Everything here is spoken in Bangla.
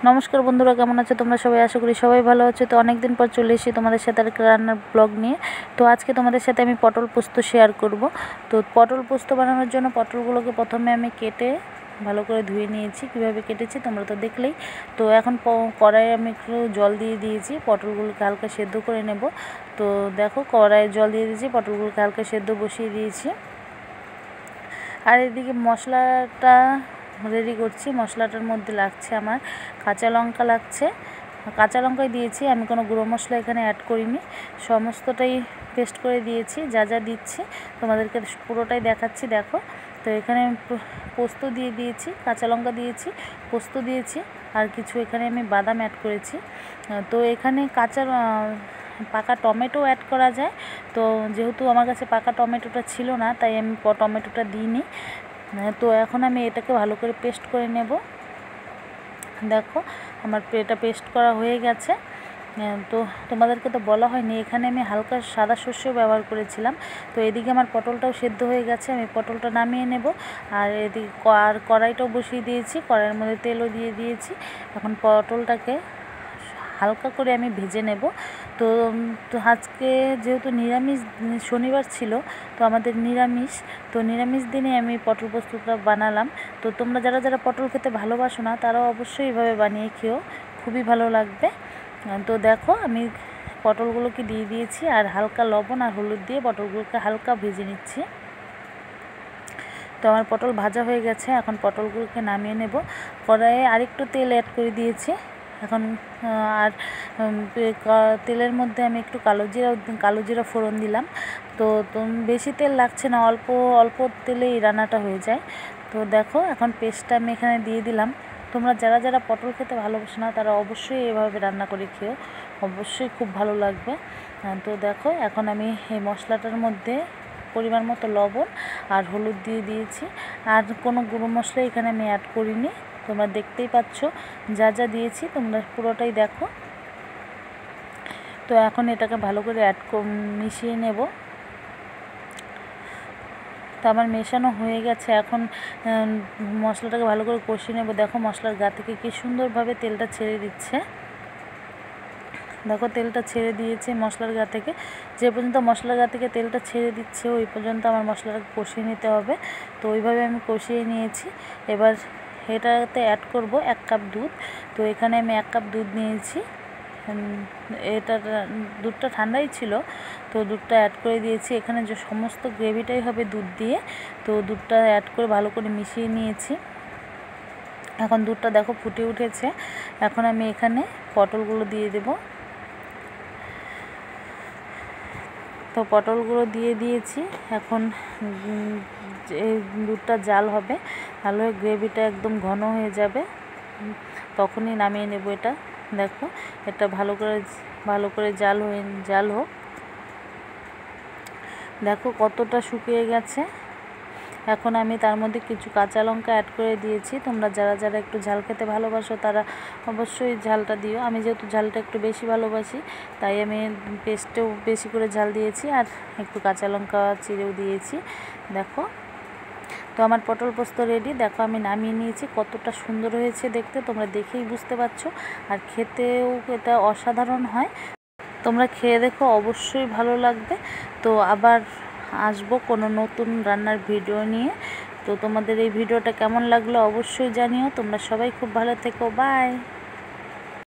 নমস্কার বন্ধুরা, কেমন আছো তোমরা সবাই? আশা করি সবাই ভালো আছো। তো অনেক দিন পর চলে এসেছি তোমাদের সাথে একটা রান্নার ব্লগ নিয়ে। তো আজকে তোমাদের সাথে আমি পটল পোস্ত শেয়ার করব। তো পটল পোস্ত বানানোর জন্য পটলগুলোকে প্রথমে আমি কেটে ভালো করে ধুয়ে নিয়েছি। কীভাবে কেটেছি তোমরা তো দেখলেই। তো এখন কড়াইয়ে আমি একটু জল দিয়ে দিয়েছি, পটলগুলোকে হালকা সেদ্ধ করে নেব। তো দেখো কড়াইয়ে জল দিয়ে দিয়েছি, পটলগুলোকে হালকা সেদ্ধ বসিয়ে দিয়েছি। আর এদিকে মশলাটা রেডি করছি। মশলাটার মধ্যে লাগছে আমার কাঁচা লঙ্কা লাগছে, কাঁচা লঙ্কাই দিয়েছি, আমি কোনো গুঁড়ো মশলা এখানে অ্যাড করিনি, সমস্তটাই পেস্ট করে দিয়েছি। যা যা দিচ্ছি তোমাদেরকে পুরোটাই দেখাচ্ছি, দেখো। তো এখানে পোস্ত দিয়ে দিয়েছি, কাঁচা লঙ্কা দিয়েছি, পোস্ত দিয়েছি, আর কিছু এখানে আমি বাদাম অ্যাড করেছি। তো এখানে পাকা টমেটো অ্যাড করা যায়। তো যেহেতু আমার কাছে পাকা টমেটোটা ছিল না, তাই আমি টমেটোটা দিইনি। তো এখন আমি এটাকে ভালো করে পেস্ট করে নেব। দেখো আমার এটা পেস্ট করা হয়ে গেছে। তো তোমাদেরকে তো বলা হয়নি, এখানে আমি হালকা সাদা শস্য ব্যবহার করেছিলাম। তো এদিকে আমার পটলটাও সেদ্ধ হয়ে গেছে, আমি পটলটা নামিয়ে নেব। আর এদিকে কড়াইটাও বসিয়ে দিয়েছি, কড়াইয়ের মধ্যে তেলও দিয়ে দিয়েছি। এখন পটলটাকে হালকা করে আমি ভেজে নেব। তো আজকে যেহেতু নিরামিষ, শনিবার ছিল, তো আমাদের নিরামিষ, তো নিরামিষ দিনে আমি পটল পোস্তটা বানালাম। তো তোমরা যারা যারা পটল খেতে ভালোবাসো না, তারাও অবশ্যই এইভাবে বানিয়ে খেও, খুবই ভালো লাগবে। তো দেখো আমি পটলগুলোকে দিয়ে দিয়েছি, আর হালকা লবণ আর হলুদ দিয়ে পটলগুলোকে হালকা ভেজে নিচ্ছি। তো আমার পটল ভাজা হয়ে গেছে, এখন পটলগুলোকে নামিয়ে নেব। কড়াইয়ে আরেকটু তেল অ্যাড করে দিয়েছি এখন। আর তেলের মধ্যে আমি একটু কালো জিরা ফোড়ন দিলাম। তো বেশি তেল লাগছে না, অল্প অল্প তেলেই রান্নাটা হয়ে যায়। তো দেখো এখন পেস্টটা আমি এখানে দিয়ে দিলাম। তোমরা যারা যারা পটল খেতে ভালোবাসো না, তারা অবশ্যই এভাবে রান্না করে খেও, অবশ্যই খুব ভালো লাগবে। তো দেখো এখন আমি এই মশলাটার মধ্যে পরিমাণ মতো লবণ আর হলুদ দিয়ে দিয়েছি। আর কোনো গুঁড়ো মশলা এখানে আমি অ্যাড করিনি, তোমরা দেখতেই পাচ্ছ যা যা দিয়েছি, তোমরা পুরোটাই দেখো। তো এখন এটাকে ভালো করে মিশিয়ে নেব। তো আমার মেশানো হয়ে গেছে, এখন মশলাটাকে ভালো করে কষিয়ে নেব। দেখো মশলার গা থেকে কী সুন্দরভাবে তেলটা ছেড়ে দিচ্ছে। দেখো তেলটা ছেড়ে দিয়েছে মশলার গা থেকে। যে পর্যন্ত মশলার গা থেকে তেলটা ছেড়ে দিচ্ছে, ওই পর্যন্ত আমার মশলাটাকে কষিয়ে নিতে হবে। তো ওইভাবে আমি কষিয়ে নিয়েছি। এবার এটাতে অ্যাড করব 1 কাপ দুধ। তো এখানে আমি 1 কাপ দুধ নিয়েছি। দুধটা ঠান্ডাই ছিল, তো দুধটা অ্যাড করে দিয়েছি। এখানে যে সমস্ত গ্রেভিটাই হবে দুধ দিয়ে, তো দুধটা অ্যাড করে ভালো করে মিশিয়ে নিয়েছি। এখন দুধটা দেখো ফুটে উঠেছে। এখন আমি এখানে পটলগুলো দিয়ে দেব। তো পটলগুলো দিয়ে দিয়েছি। এখন এই দুধটা জাল হবে, ভালো হয়ে গ্রেভিটা একদম ঘন হয়ে যাবে, তখনই নামিয়ে নেব এটা। দেখো এটা ভালো করে জাল হোক। দেখো কতটা শুকিয়ে গেছে। এখন আমি তার মধ্যে কিছু কাঁচা লঙ্কা অ্যাড করে দিয়েছি। তোমরা যারা যারা একটু ঝাল খেতে ভালোবাসো, তারা অবশ্যই ঝালটা দিও। আমি যেহেতু ঝালটা একটু বেশি ভালোবাসি, তাই আমি পেস্টেও বেশি করে ঝাল দিয়েছি, আর একটু কাঁচা লঙ্কা চিড়েও দিয়েছি। দেখো তো আমার পটল পোস্ত রেডি। দেখো আমি নামিয়ে নিয়েছি, কতটা সুন্দর হয়েছে দেখতে, তোমরা দেখেই বুঝতে পারছো। আর খেতেও এটা অসাধারণ হয়, তোমরা খেয়ে দেখো, অবশ্যই ভালো লাগবে। তো আবার আসবো কোনো নতুন রান্নার ভিডিও নিয়ে। তো তোমাদের এই ভিডিওটা কেমন লাগলো অবশ্যই জানিও। তোমরা সবাই খুব ভালো থেকো, বাই।